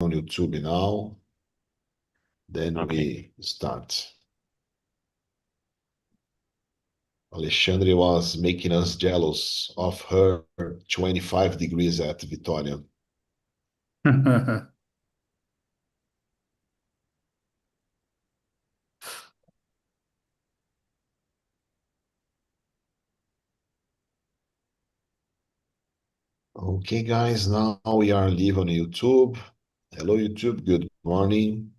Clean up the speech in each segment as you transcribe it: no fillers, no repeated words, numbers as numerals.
on YouTube now. Then Okay. we start. Alexandre was making us jealous of her 25 degrees at Vitória. Okay, guys, now we are live on YouTube. Hello, YouTube. Good morning.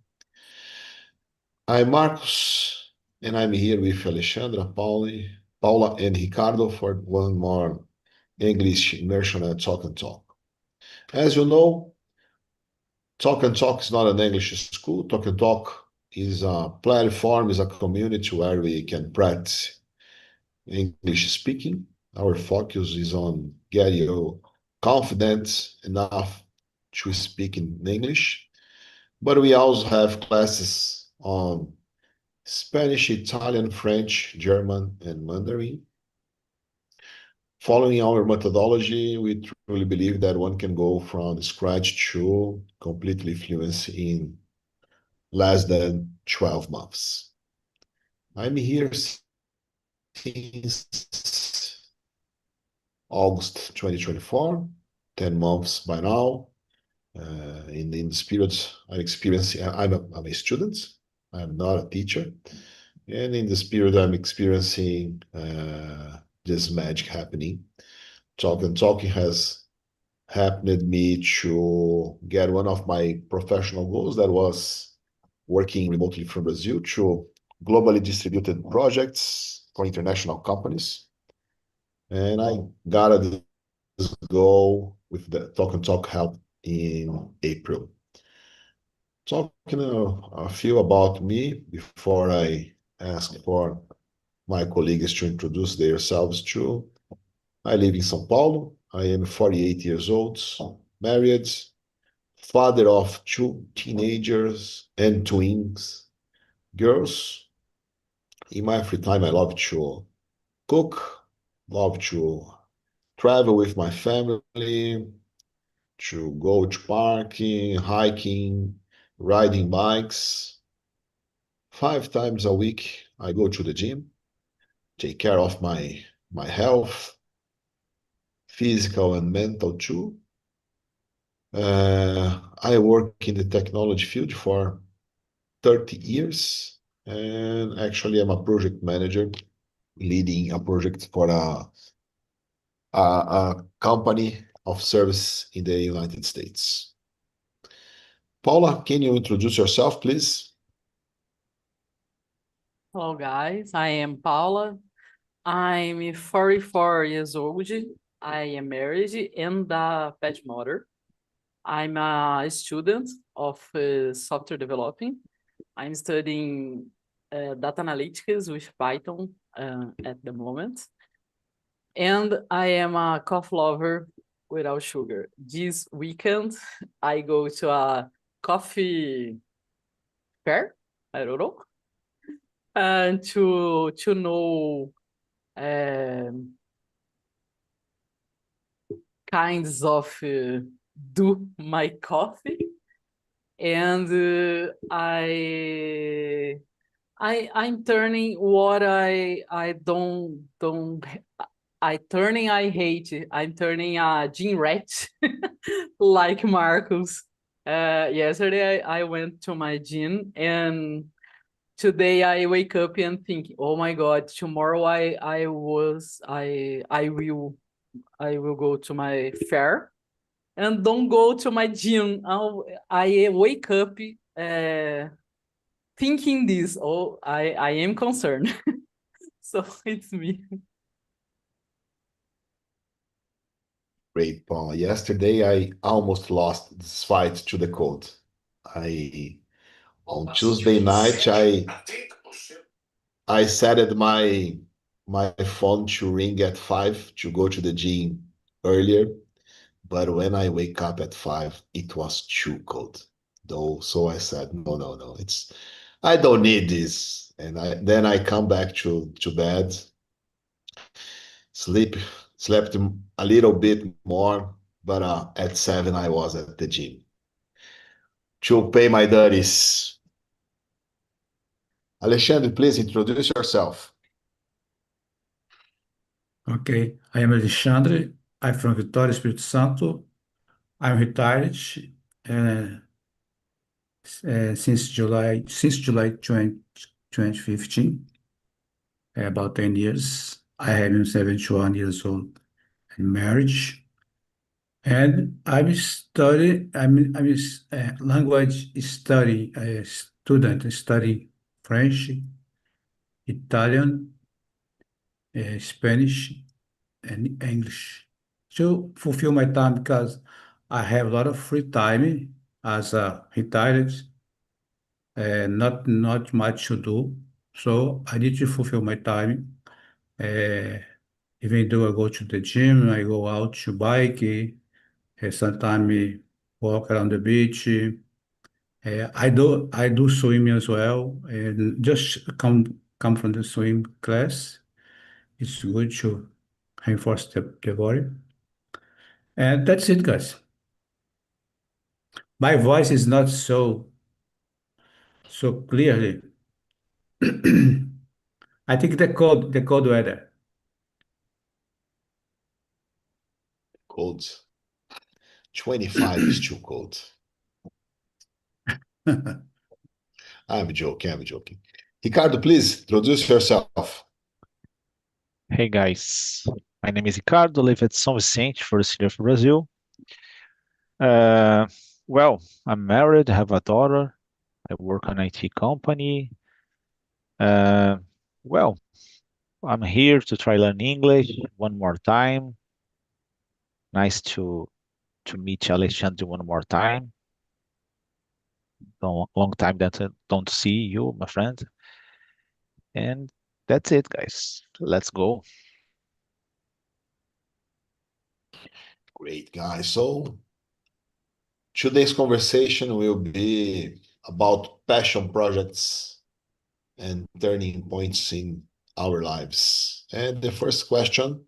I'm Marcos, and I'm here with Alexandra, Paula, and Ricardo for one more English immersion at Talk and Talk. As you know, Talk and Talk is not an English school. Talk and Talk is a platform, is a community where we can practice English speaking. Our focus is on getting you confident enough to speak in English. But we also have classes on Spanish, Italian, French, German, and Mandarin. Following our methodology, we truly believe that one can go from scratch to completely fluency in less than 12 months. I'm here since August 2024, 10 months by now. In the spirit, I'm a student. I'm not a teacher. And in the spirit, I'm experiencing this magic happening. Talking has happened me to get one of my professional goals that was working remotely from Brazil to globally distributed projects for international companies. And I got this goal with the Talk and Talk help in April. Talking a few about me before I ask for my colleagues to introduce themselves too. I live in São Paulo. I am 48 years old, married, father of two teenagers and twins, girls. In my free time, I love to cook, love to travel with my family, to go to parking, hiking, riding bikes. 5 times a week, I go to the gym, take care of my health, physical and mental too. I work in the technology field for 30 years, and actually I'm a project manager leading a project for a company of service in the United States. Paula, can you introduce yourself, please? Hello, guys. I am Paula. I'm 44 years old. I am married and a pet mother. I'm a student of software developing. I'm studying data analytics with Python at the moment. And I am a coffee lover without sugar. This weekend, I go to a coffee fair. I don't know. And to know kinds of do my coffee, and I'm turning what I don't I hate it. I'm turning a gym rat like Marcos. Yesterday I went to my gym, and today I wake up and think, oh my God, tomorrow I will go to my fair and don't go to my gym. I wake up thinking this. Oh, I am concerned. So it's me. Great, Paula. Yesterday, I almost lost this fight to the cold. On Tuesday night, I set my phone to ring at 5 to go to the gym earlier, but when I wake up at 5, it was too cold. Though, so I said, no, I don't need this. And then I come back to bed, slept a little bit more, but at 7 I was at the gym. to pay my duties. Alexandre, please introduce yourself. Okay, I am Alexandre. I'm from Vitória, Espírito Santo. I'm retired since July 2015, about 10 years. I am 71 years old and married. And I'm a language study student, study French, Italian, Spanish, and English to fulfill my time because I have a lot of free time as a retired, not much to do. So I need to fulfill my time. Even though I go to the gym, I go out to bike, sometimes walk around the beach. I do swimming as well, and just come from the swim class. It's good to reinforce the body. And that's it, guys. My voice is not so clearly. I think the cold weather. Cold. 25 is too cold. I'm joking. Ricardo, please introduce yourself. Hey guys, my name is Ricardo, live at São Vicente for the city of Brazil. Well, I'm married, have a daughter, I work on an IT company. Well, I'm here to try learn English one more time. Nice to meet Alexandre one more time. Long time that I don't see you, my friend. And that's it, guys. Let's go. Great, guys. So today's conversation will be about passion projects and turning points in our lives. And the first question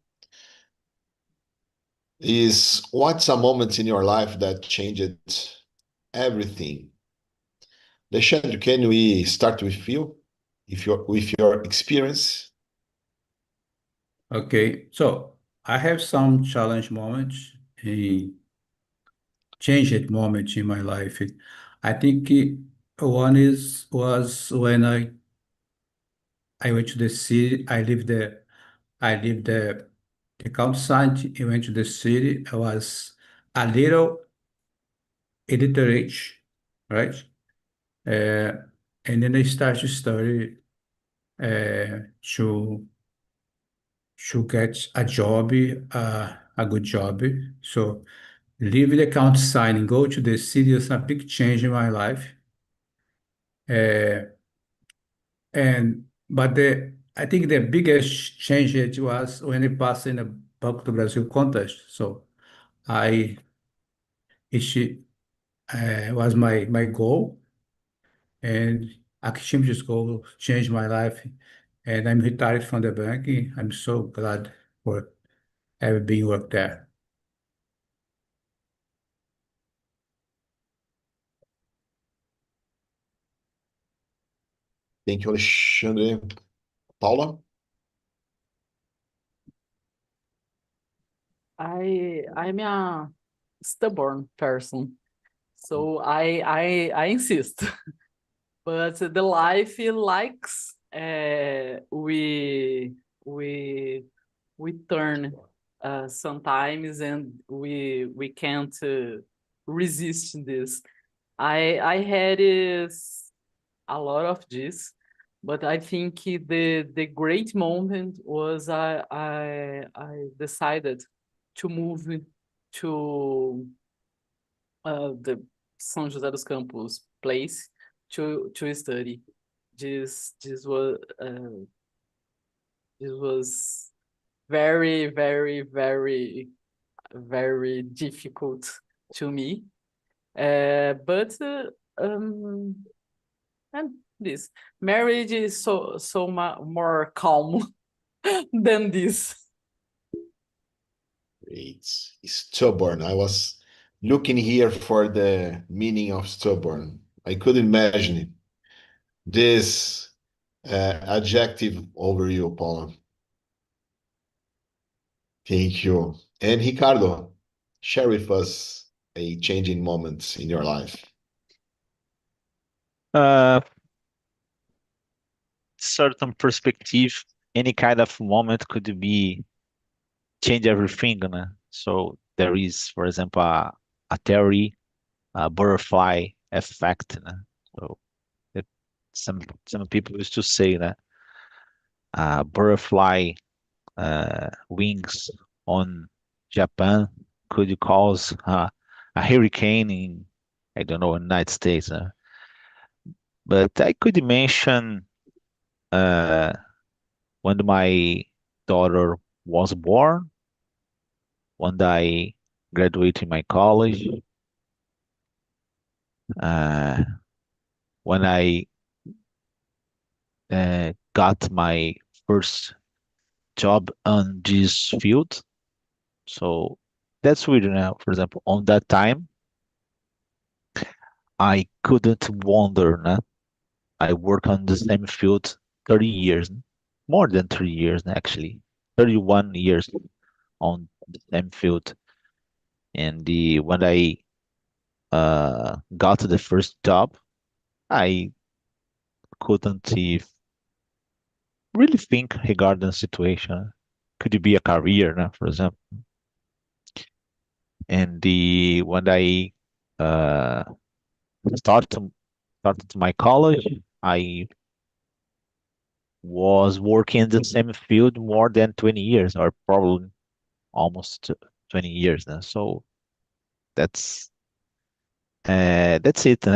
is, what's a moment in your life that changed everything? Alexandre, can we start with you? With your experience? Okay, so I have some challenge moments, changed moments in my life. I think one was when I went to the city. I lived the countryside. I went to the city. I was a little illiterate, right? Uh, and then I started to study to get a job, a good job. So leave the countryside and go to the city is a big change in my life. I think the biggest change it was when I passed in a Banco do Brasil contest. So I it was my goal, and achieving this goal changed my life. And I'm retired from the bank. I'm so glad for having been worked there. Thank you, Alexandre. Paula? I'm a stubborn person, so I insist. But the life likes we turn sometimes, and we can't resist this. I had a lot of this, but I think the great moment was I decided to move to the São José dos Campos place to study. This was very, very, very, very difficult to me. But and this marriage is so more calm than this. It's stubborn. I was looking here for the meaning of stubborn, I could imagine this adjective over you, Paula. Thank you. And Ricardo, share with us a changing moment in your life. Certain perspective, any kind of moment could be change everything, né? So there is, for example, a theory, a butterfly effect, né? So it, some people used to say that butterfly wings on Japan could cause a hurricane in, I don't know, United States. But I could mention uh, when my daughter was born, when I graduated my college, uh, when I got my first job on this field. So that's weird now. For example, on that time, I couldn't wonder. Né? I work on the same field 30 years, more than 3 years actually, 31 years on the same field. And when I got the first job, I couldn't really think regarding the situation. Could it be a career, né, for example? And when I uh, started my college, I was working in the same field more than 20 years, or probably almost 20 years now. So that's that's it.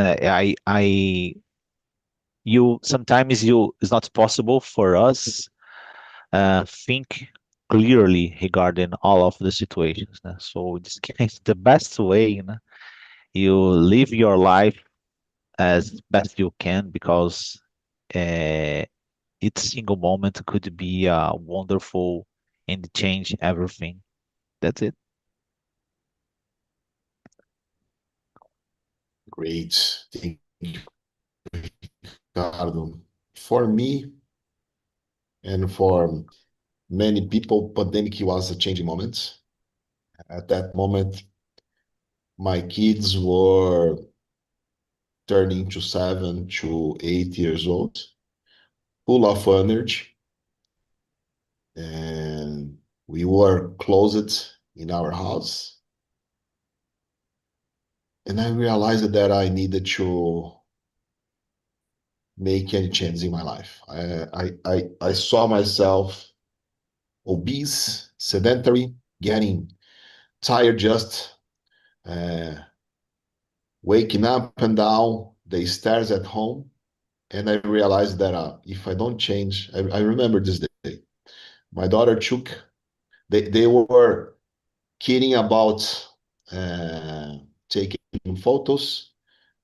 You sometimes it's not possible for us think clearly regarding all of the situations. Né? So in this case, the best way, you live your life as best you can because uh, each single moment could be wonderful and change everything. That's it. Great. Thank you, Ricardo. For me and for many people, pandemic was a changing moment. At that moment, my kids were turning to 7 to 8 years old, full of energy, and we were closed in our house. And I realized that I needed to make any change in my life. I saw myself obese, sedentary, getting tired just waking up and down the stairs at home. And I realized that if I don't change, I remember this day. My daughter took, they were kidding about taking photos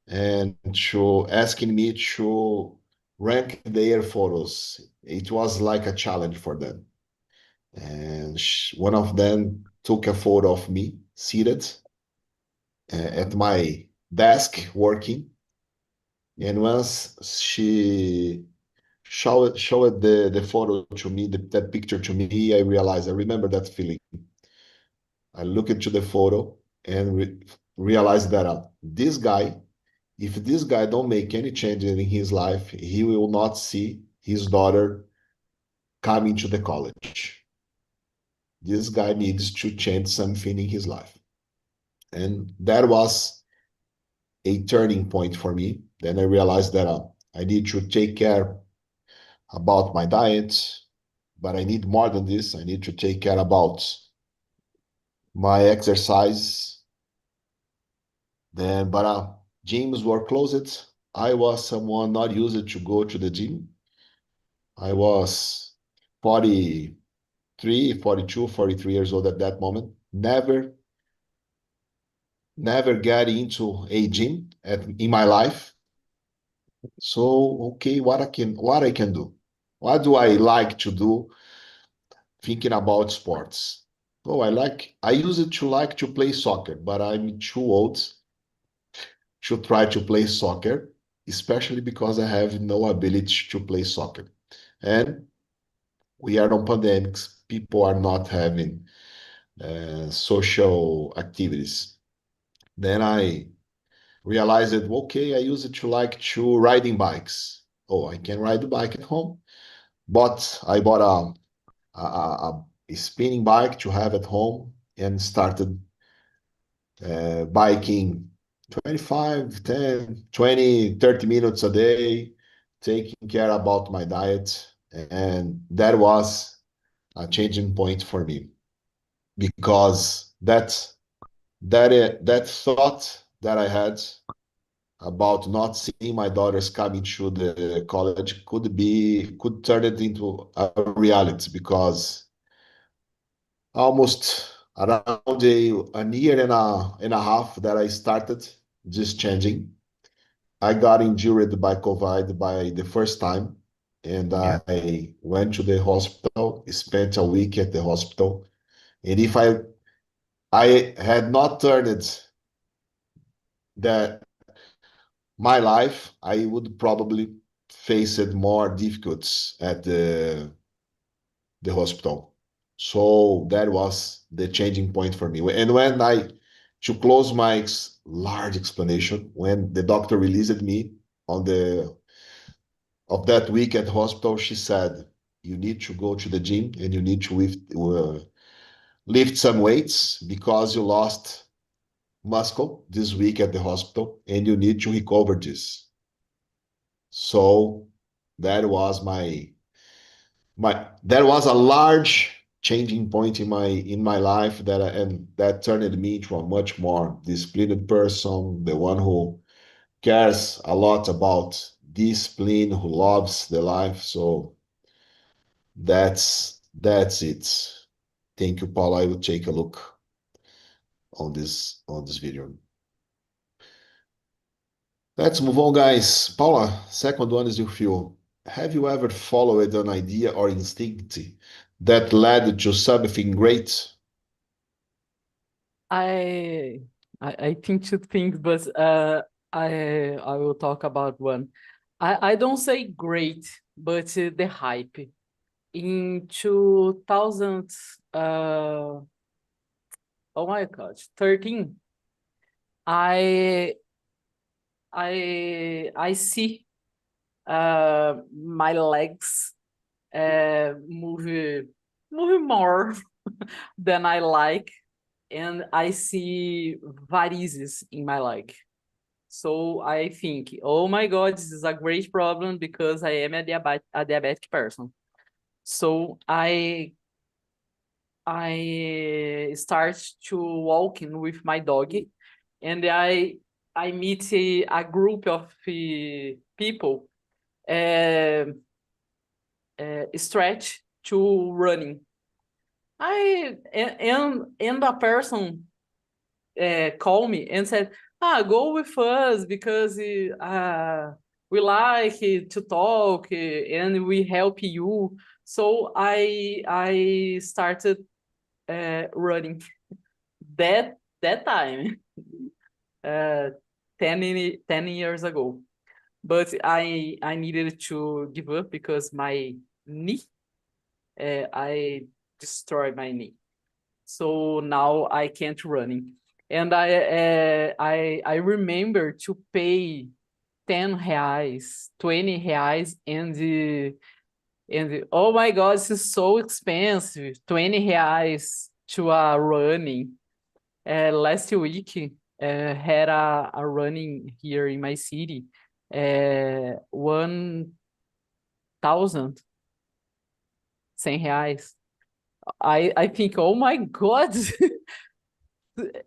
and to asking me to rank their photos. It was like a challenge for them. And one of them took a photo of me seated at my desk working. And once she showed the photo to me, that picture to me, I realized, I remember that feeling. I looked into the photo and realized that this guy, if this guy don't make any changes in his life, he will not see his daughter coming to the college. This guy needs to change something in his life. And that was a turning point for me. Then I realized that I need to take care about my diet, but I need more than this. I need to take care about my exercise. Then, but gyms were closed. I was someone not used to go to the gym. I was 43, 42, 43 years old at that moment. Never got into a gym in my life. So, okay, what I can do? What do I like to do thinking about sports? Oh, I use it to like to play soccer, but I'm too old to try to play soccer, especially because I have no ability to play soccer. And we are on pandemics. People are not having social activities. Then I realized that, okay, I use it to like to riding bikes. Oh, I can ride the bike at home, but I bought a spinning bike to have at home and started biking 25, 10, 20, 30 minutes a day, taking care about my diet. And that was a changing point for me because that thought that I had about not seeing my daughters coming to the college could turn it into a reality because almost around an year and a half that I started just changing. I got injured by COVID by the first time, and Yeah. I went to the hospital, spent a week at the hospital. And if I had not turned that my life, I would probably face it more difficulties at the hospital. So that was the changing point for me. And to close my large explanation, when the doctor released me on the of that week at hospital, she said, "You need to go to the gym and you need to lift some weights because you lost muscle this week at the hospital and you need to recover this." So that was that was a large changing point in my life and that turned me into a much more disciplined person, the one who cares a lot about discipline, who loves the life. So that's it. Thank you, Paul. I will take a look on this video. Let's move on, guys. Paula, second one is with you. Have you ever followed an idea or instinct that led to something great? I think two things, but I will talk about one. I don't say great, but the hype. In 2000, oh my God, 13, I I see my legs move more than I like, and I see varices in my leg. So I think, oh my God, this is a great problem because I am a diabetic person. So I start to walking with my dog, and I meet a group of people uh, stretch to running. And a person called me and said, go with us because we like to talk and we help you. So I started running that time, uh, 10 years ago. But I needed to give up because my knee, I destroyed my knee. So now I can't running. And I remember to pay 10 reais, 20 reais, and oh my God, this is so expensive, 20 reais to a running. Last week, had a running here in my city, 1,100 reais. I think, oh my God,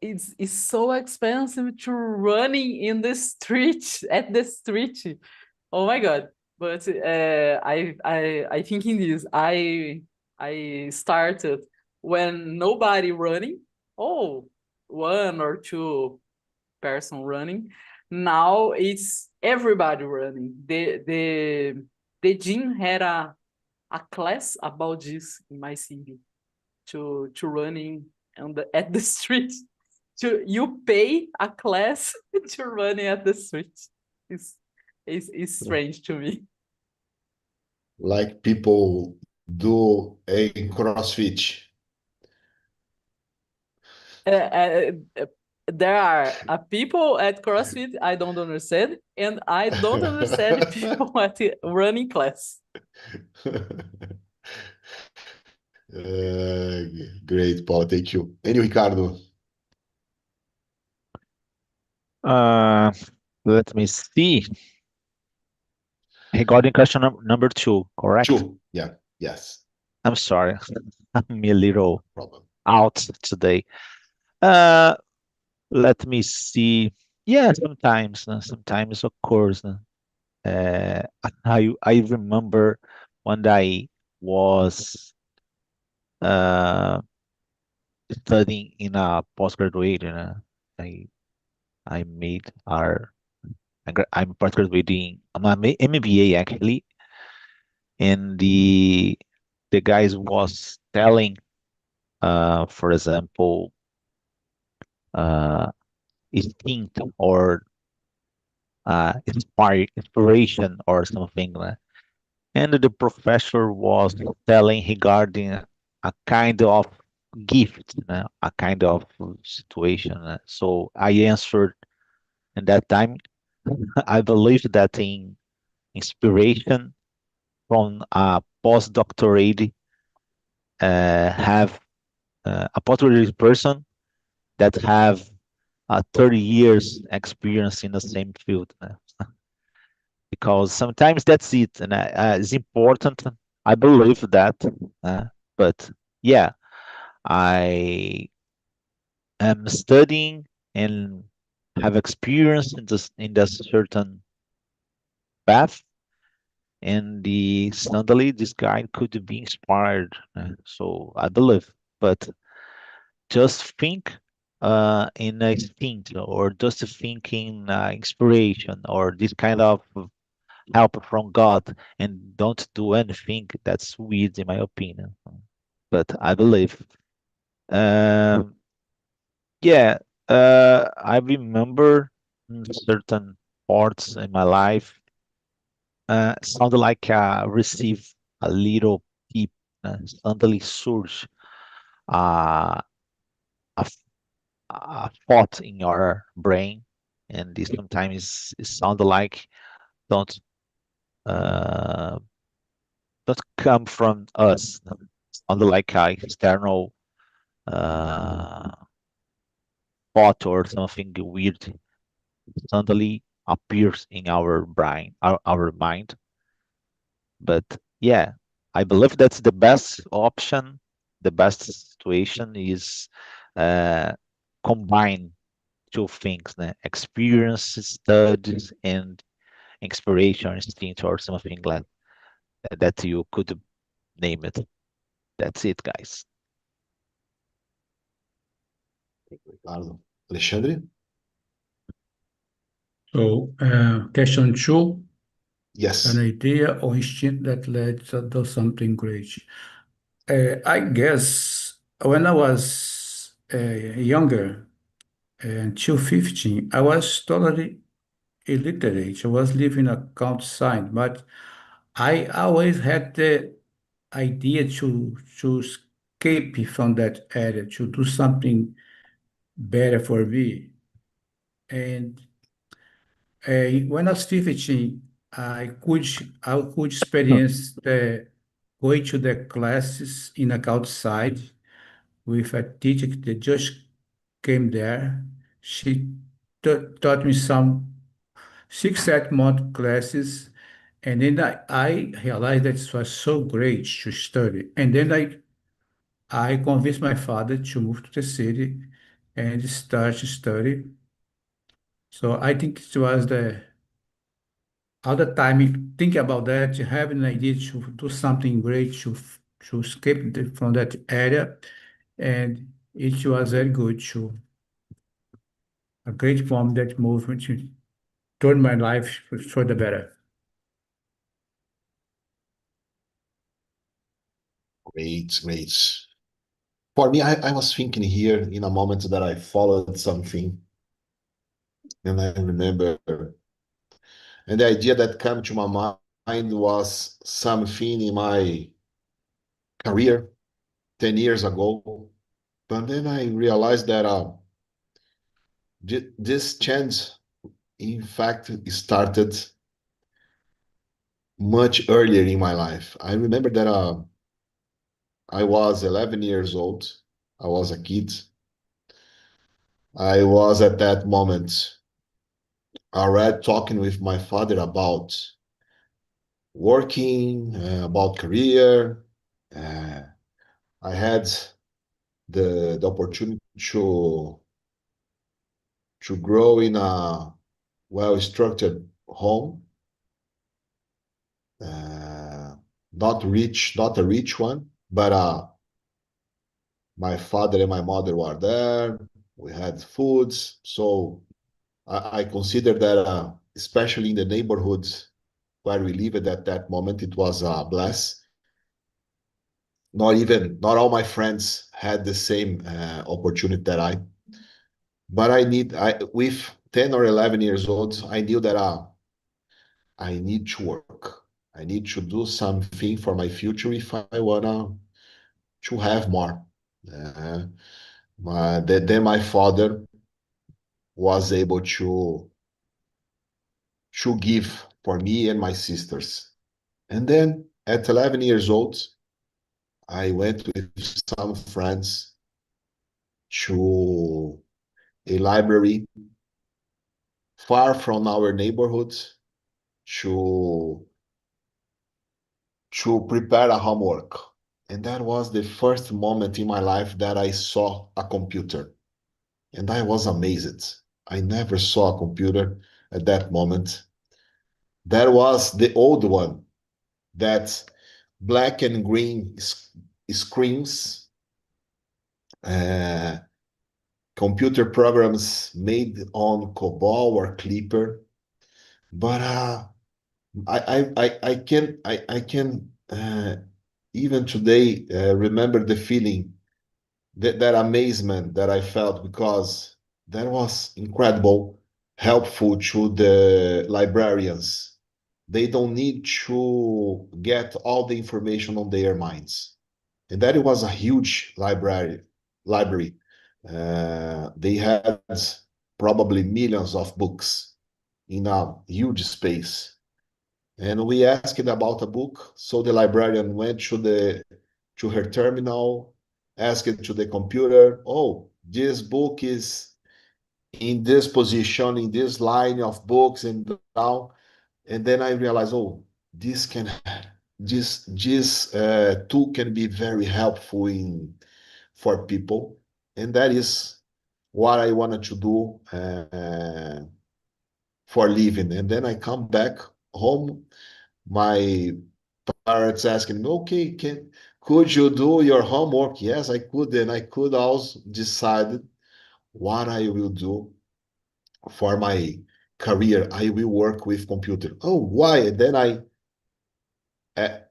it's so expensive to running in the street, at the street. Oh my God. But I think in this, I started when nobody running. Oh, one or two person running. Now it's everybody running. The gym had a class about this in my city. to running at the street. You pay a class to running at the street. It's strange to me. Like people do a CrossFit. There are people at CrossFit I don't understand, and I don't understand people at the running class. Great, Paul. Thank you. And you, Ricardo? Let me see. Regarding question number 2, correct? 2. Yeah. Yes. I'm sorry. I'm a little Problem. out today. Let me see. Yeah, sometimes of course. I remember when I was studying in a postgraduate, I made I'm postgraduating. I'm an MBA actually, and the guys was telling, for example, instinct or inspiration or something. And the professor was telling regarding a kind of gift, a kind of situation. So I answered in that time. I believe that in inspiration from a postdoctorate, have a postdoctorate person that have 30 years experience in the same field. Because sometimes that's it, and it's important. I believe that, but yeah, I am studying and have experience in this certain path, and suddenly this guy could be inspired. So I believe, but just think in a instinct or just thinking inspiration or this kind of help from God and don't do anything, that's weird in my opinion. But I believe. Um, yeah, I remember certain parts in my life sounded like receive a little tip, suddenly surge uh, a, a thought in your brain, and this sometimes it sounded like don't uh, don't come from us. Sounded like a external uh, thought or something weird suddenly appears in our brain, our mind. But yeah, I believe that's the best option. The best situation is combine two things, experience, studies, and inspiration, instinct, or something like that you could name it. That's it, guys. Ricardo. Alexandre? So, question 2, Yes. an idea or instinct that led to do something great. I guess when I was younger, until 15, I was totally illiterate. I was living a countryside, but I always had the idea to escape from that area, to do something better for me. And when I was 15, I could experience going to the classes in a outside with a teacher that just came there. She taught me some 6 7 month classes, and then I realized that it was so great to study. And then I convinced my father to move to the city and start to study. So I think it was the all the time you think about that, you have an idea to do something great to escape from that area, and it was very good to a great form that movement to turn my life for the better. Great, great. For me, I was thinking here in a moment that I followed something, and I remember, and the idea that came to my mind was something in my career 10 years ago. But then I realized that this change, in fact, started much earlier in my life. I remember that I was 11 years old. I was a kid. I was at that moment already talking with my father about working, about career. Uh, I had the opportunity to grow in a well-structured home, uh, not rich, not a rich one, but my father and my mother were there. We had foods, so I consider that, especially in the neighborhoods where we lived at that moment, it was a bless. Not all my friends had the same opportunity that but with 10 or 11 years old, I knew that I need to work. I need to do something for my future if I wanna to have more. Uh, then my father was able to give for me and my sisters. And then at 11 years old, I went with some friends to a library far from our neighborhood to prepare a homework. And that was the first moment in my life that I saw a computer. And I was amazed. I never saw a computer at that moment. That was the old one, that black and green screens, uh, computer programs made on COBOL or Clipper. But I can even today remember the feeling, that amazement that I felt, because that was incredible, helpful to the librarians. They don't need to get all the information on their minds. And that was a huge library. They had probably millions of books in a huge space. And we asked about a book, so the librarian went to her terminal, asked to the computer, "Oh, this book is in this position, in this line of books, and now." And then I realized, oh, this tool can be very helpful for people, and that is what I wanted to do for living. And then I come back home, my parents asking me, okay, could you do your homework? Yes, I could. And I could also decide what I will do for my career. I will work with computer. Oh, why? And then I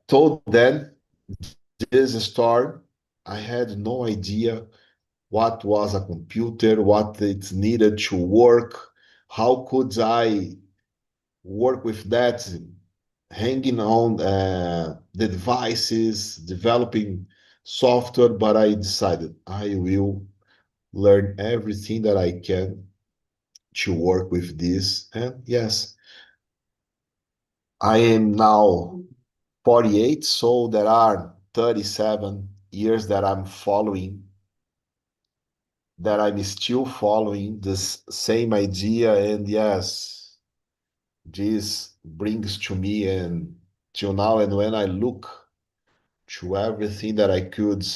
told them this story. I had no idea what was a computer, what it needed to work, how could I work with that, hanging on the devices, developing software. But I decided I will learn everything that I can to work with this. And yes, I am now 48, so there are 37 years that I'm still following this same idea. And yes, this brings to me and till now. And when I look to everything that I could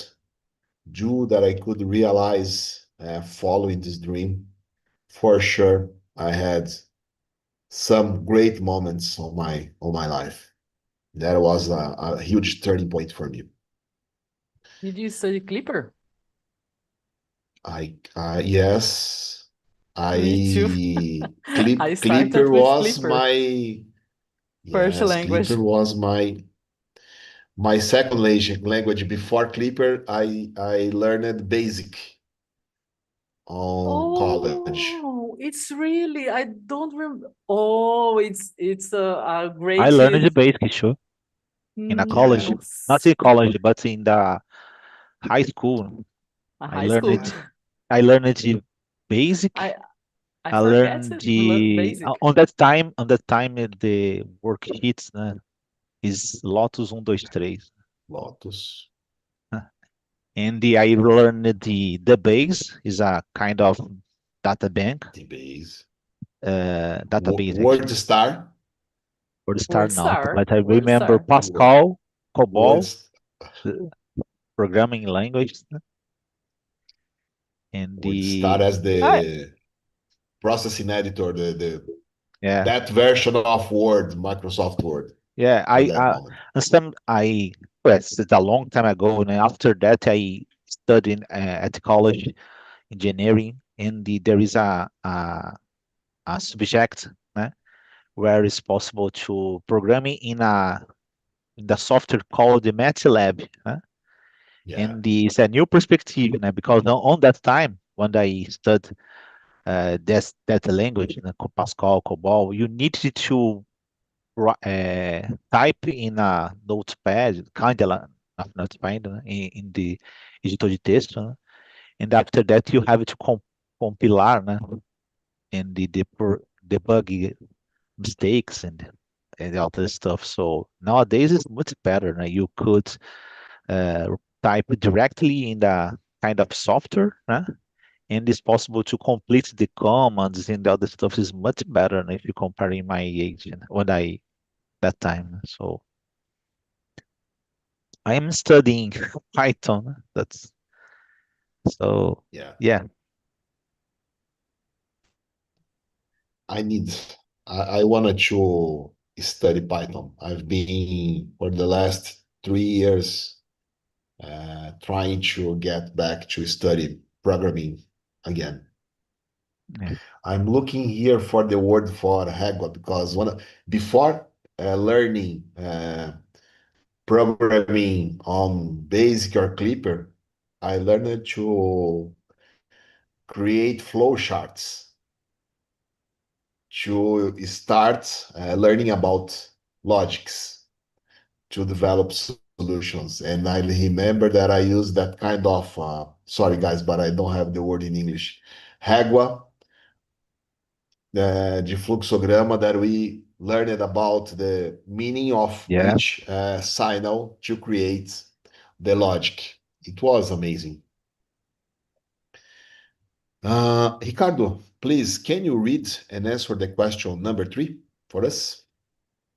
do, that I could realize following this dream, for sure, I had some great moments on my life. That was a huge turning point for me. Did you study Clipper? Yes, Me too. I started Clipper with was Clipper, my first yes, language. Clipper was my My second language before Clipper, I learned basic on college. Oh, it's really, I don't remember. Oh, it's a I great learned the basic, sure, in a college, not in college, but in the high school. a I high school. learned the basic. I I forget learned basic. on that time the worksheets, né, is Lotus 1, 2, 3. Lotus. And I learned the base is a kind of data bank, The base. database Word actually. star. Word star not, WordStar. but I remember WordStar. Pascal, COBOL, Words. programming language, and Word star as the processing editor, yeah, that version of Word, Microsoft Word. yeah. For that moment. Well, it's a long time ago, and after that I studied at college engineering, and there is a subject, né, where it's possible to programming in the software called the MATLAB, né? Yeah. And it's a new perspective, né? Because on that time when I studied that language, né, Pascal, COBOL, you needed to type in a notepad, kind of not notepad, né, in the editor de texto, né? And after that you have to compilar, né? And the debug mistakes and all this stuff. So nowadays it's much better. Né? You could type directly in the kind of software, né? And it's possible to complete the commands and the other stuff is much better, né, if you compare in my age and when I that time. So I am studying Python. That's so yeah. I wanted to study Python. I've been for the last 3 years trying to get back to study programming again. Yeah. I'm looking here for the word for Hagwa because before learning programming on Basic or Clipper, I learned to create flowcharts to start learning about logics to develop solutions. And I remember that I used that kind of, sorry guys, but I don't have the word in English, régua de fluxograma that we learned about the meaning of each signal to create the logic. It was amazing. Ricardo, please, can you read and answer the question number 3 for us?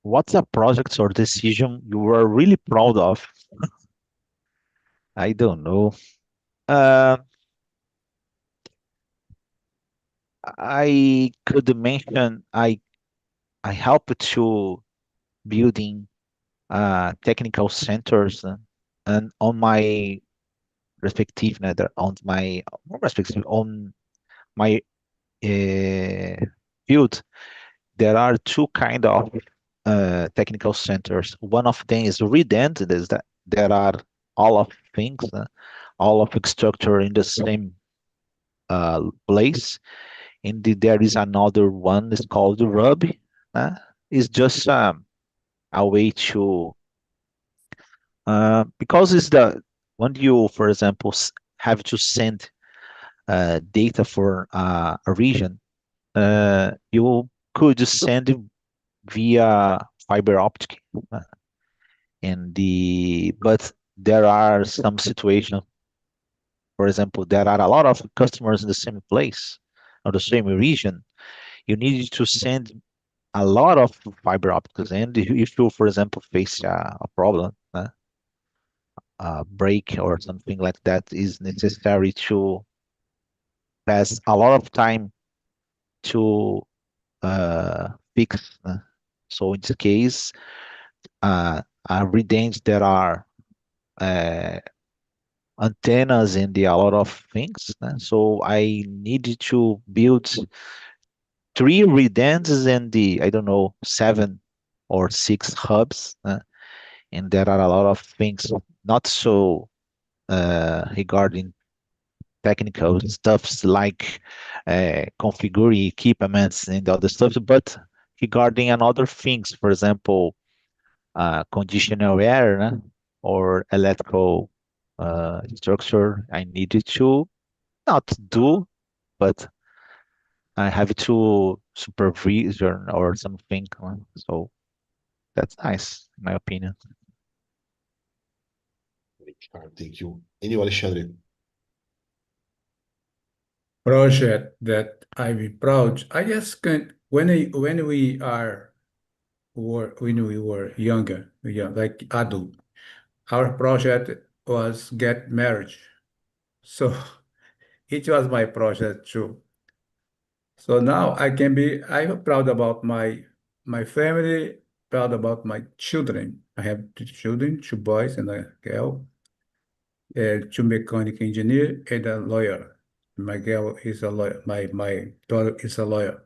What's a project or decision you were really proud of? I don't know. I could mention I helped to building technical centers and on my respective nether on my respective on my field there are two kind of technical centers. One of them is redundant, is that there are all of things, all of structure in the same place. And there is another one is called Ruby. It's just a way to because it's the when you, for example, have to send data for a region, you could send via fiber optic, but there are some situations. For example, there are a lot of customers in the same place or the same region. You need to send a lot of fiber optics, and if you, for example, face a problem, a break or something like that, is necessary to pass a lot of time to fix. So in this case, redundant there are antennas and a lot of things. So I needed to build 3 redundancies and I don't know, 7 or 6 hubs. and there are a lot of things not so regarding technical stuffs like configuring equipments and other stuff, but regarding another things, for example, conditional air, né? Or electrical structure. I needed to not do, but I have to supervision or something. So that's nice, in my opinion. Thank you. And you, Alexandre? Project that I'm proud. I just can when we when we were younger, like adult, our project was get married. So it was my project too. So now I'm proud about my family, proud about my children. I have two children, two boys and a girl, two mechanic engineer and a lawyer. My girl is a lawyer. My daughter is a lawyer.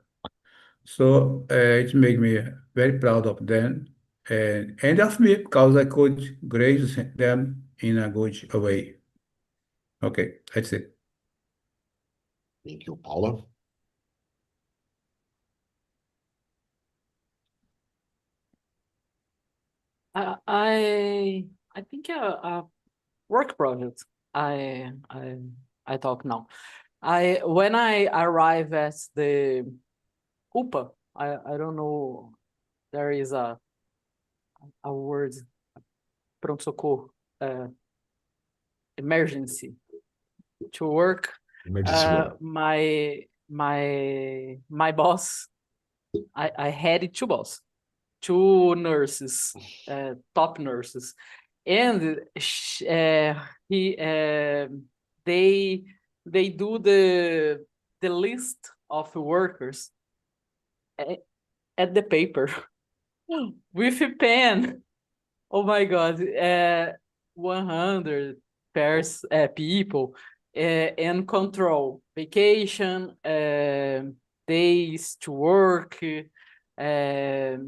So it made me very proud of them and of me because I could grace them in a good way. Okay, that's it. Thank you, Paula. I think a work project. I talk now. When I arrive at the UPA, I don't know. There is a word, pronto-socorro, emergency to work. Emergency room. My boss, I had two bosses, two nurses, top nurses, and they do the list of workers at the paper with a pen. Oh my God, 100 people and control vacation, days to work. There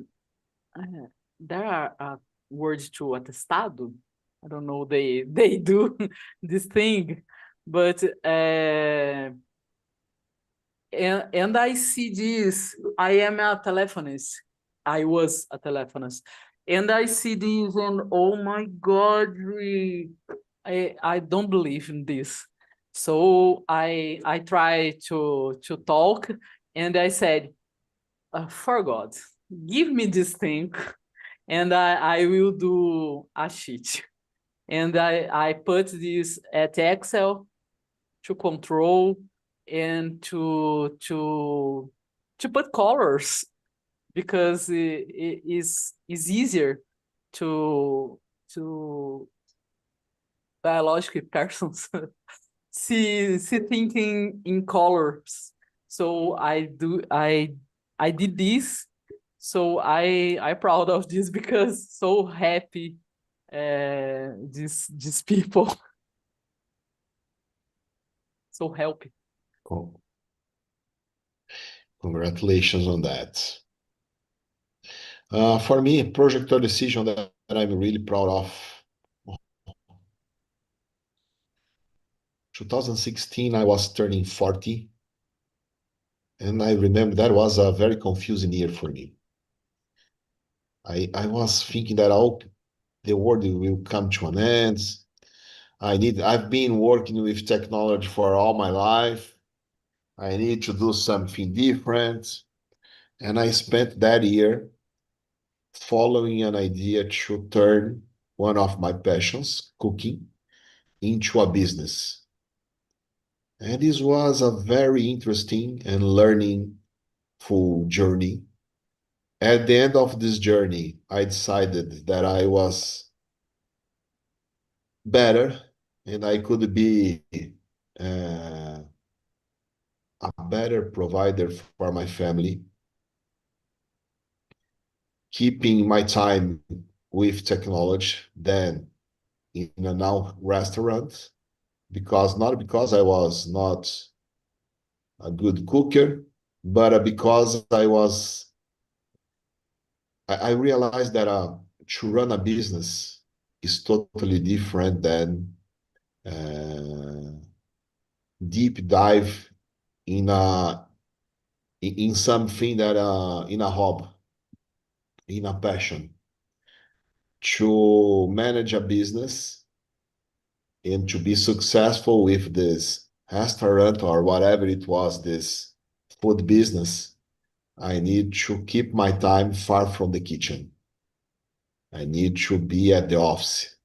are words to atestado. I don't know, they do this thing, but and I see this. I am a telephonist. I was a telephonist, and I see this, and oh my God, I don't believe in this. So I try to talk, and I said, for God, give me this thing, and I will do a sheet. And I put this at Excel to control and to put colors, because it is easier to biological persons see thinking in colors. So I did this. So I proud of this, because so happy these people. So happy. Cool. Congratulations on that. For me, a project or decision that I'm really proud of. 2016, I was turning 40. And I remember that was a very confusing year for me. I was thinking that the world will come to an end. I've been working with technology for all my life. I need to do something different. And I spent that year following an idea to turn one of my passions, cooking, into a business. And this was a very interesting and learning-full journey. At the end of this journey, I decided that I was better and I could be a better provider for my family, keeping my time with technology than in a now restaurant, not because I was not a good cooker, but because I realized that to run a business is totally different than deep dive in something that in a hobby, in a passion. To manage a business and to be successful with this restaurant or whatever it was, this food business, I need to keep my time far from the kitchen. I need to be at the office,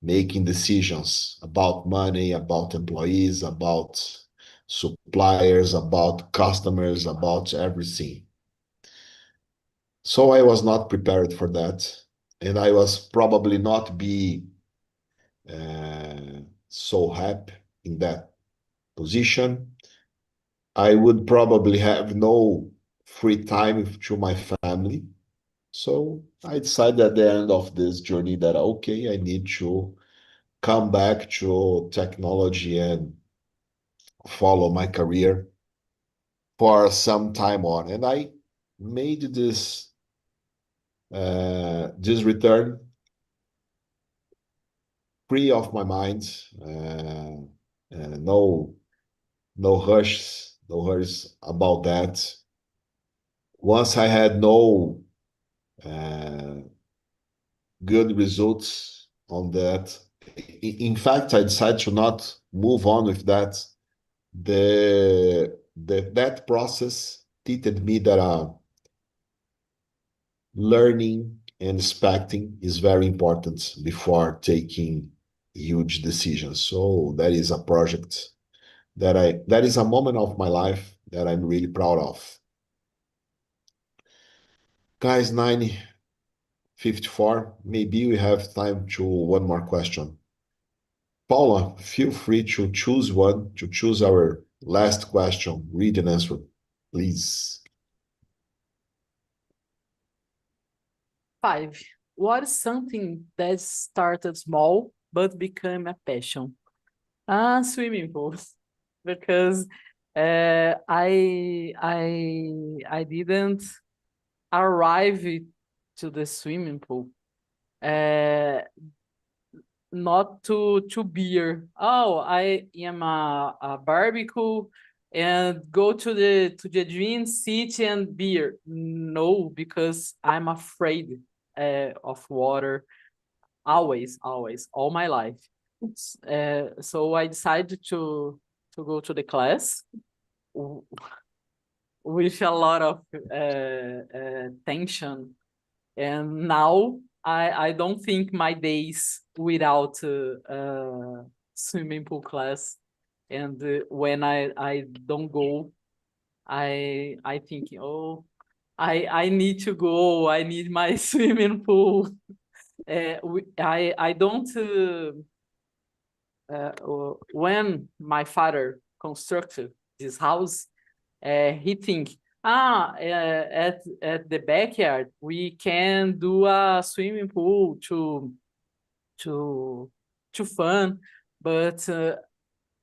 making decisions about money, about employees, about suppliers, about customers, about everything. So I was not prepared for that. And I was probably not be so happy in that position. I would probably have no free time to my family. So I decided at the end of this journey that, okay, I need to come back to technology and follow my career for some time on. And I made this return free of my mind, no hurries about that. Once I had no good results on that, in fact, I decided to not move on with that. That process teaches me that learning and expecting is very important before taking huge decisions. So that is a project that is a moment of my life that I'm really proud of. Guys, 9:54, maybe we have time to one more question. Paula, feel free to choose one, to choose our last question. Read and answer, please. 5. What is something that started small but became a passion? Swimming pools. Because I didn't arrive to the swimming pool not to beer. Oh, I am a barbecue and go to the drink, sit and beer. No, because I'm afraid of water. Always, all my life. So I decided to go to the class with a lot of tension, and now I don't think my days without swimming pool class. And when I don't go, I think, oh, I need to go. I need my swimming pool. I don't. When my father constructed this house, he think, at the backyard we can do a swimming pool to fun, but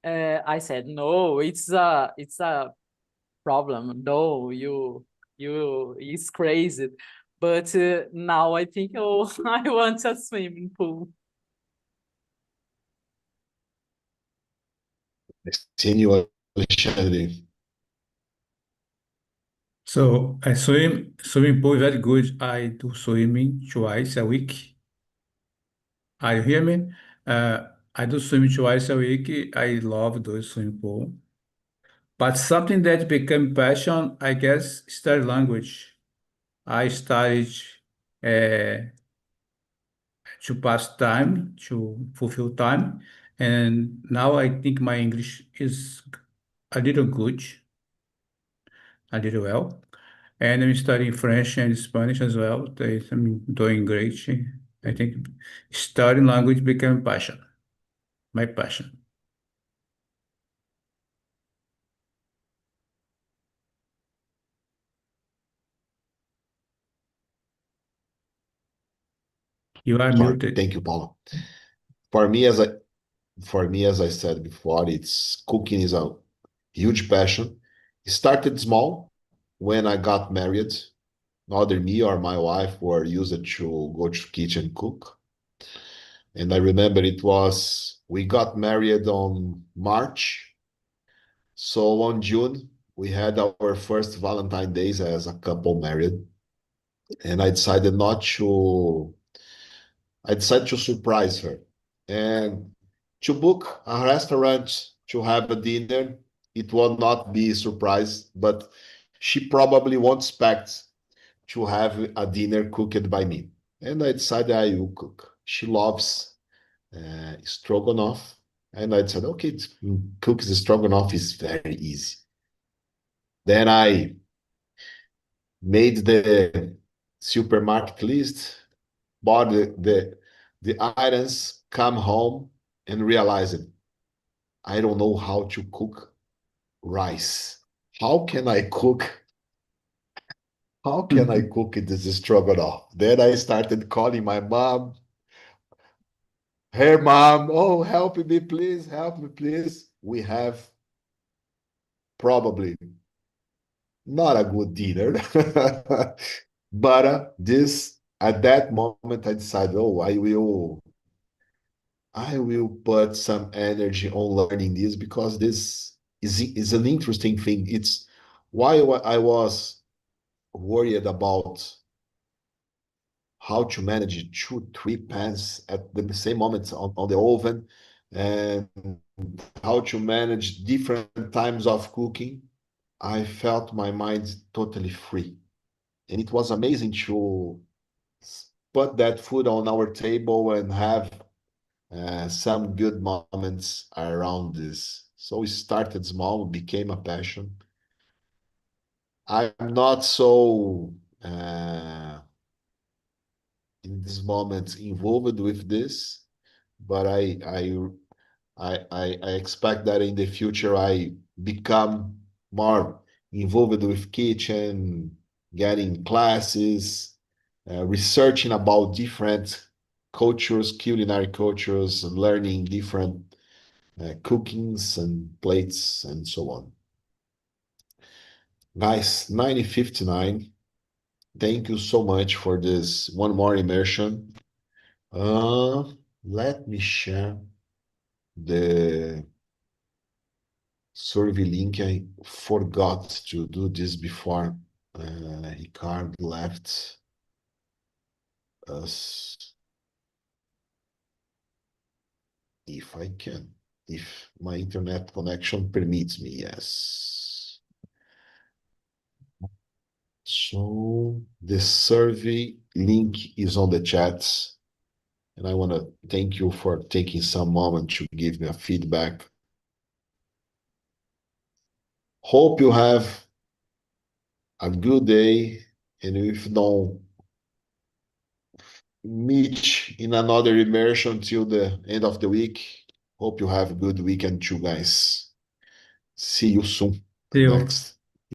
I said no. It's a problem. No, you it's crazy. But now I think, oh, I want a swimming pool. Seeing you, Alexandre. So I swimming pool is very good. I do swimming twice a week. Are you hear me? I do swimming twice a week. I love the swimming pool. But something that became passion, I guess, study language. I studied to pass time, to fulfill time, and now I think my English is a little good, a little well. And I'm studying French and Spanish as well. I'm doing great. I think studying language became passion, my passion. You are Sorry. muted. Thank you, Paulo. For me, as I said before, it's cooking is a huge passion. It started small when I got married. either me or my wife were used to go to kitchen cook. And I remember we got married on March. So on June, we had our first Valentine days as a couple married. And I decided to surprise her and to book a restaurant to have a dinner. It will not be a surprise, but she probably won't expect to have a dinner cooked by me. And I decided I will cook. She loves stroganoff. And I said, okay, cook the stroganoff is very easy. Then I made the supermarket list, bought the items, come home and realized I don't know how to cook rice. How can I cook? How can I cook this stroganoff? Then I started calling my mom. Hey, mom, oh, help me, please, help me, please. We have probably not a good dinner, but this at that moment I decided, oh, I will put some energy on learning this because this is an interesting thing. It's why I was worried about how to manage two, three pans at the same moment on the oven and how to manage different times of cooking. I felt my mind totally free. And it was amazing to put that food on our table and have some good moments around this. So it started small, became a passion. I'm not so in this moment involved with this, but I expect that in the future I become more involved with kitchen, getting classes, researching about different cultures, culinary cultures, and learning different cookings and plates and so on. Guys, 9059. Thank you so much for this one more immersion. Let me share the survey link. I forgot to do this before Ricardo left us. If I can, if my internet connection permits me, yes. So the survey link is on the chat. And I want to thank you for taking some moment to give me a feedback. Hope you have a good day. And if don't meet in another immersion till the end of the week, hope you have a good weekend too, guys. See you soon. See you. Next.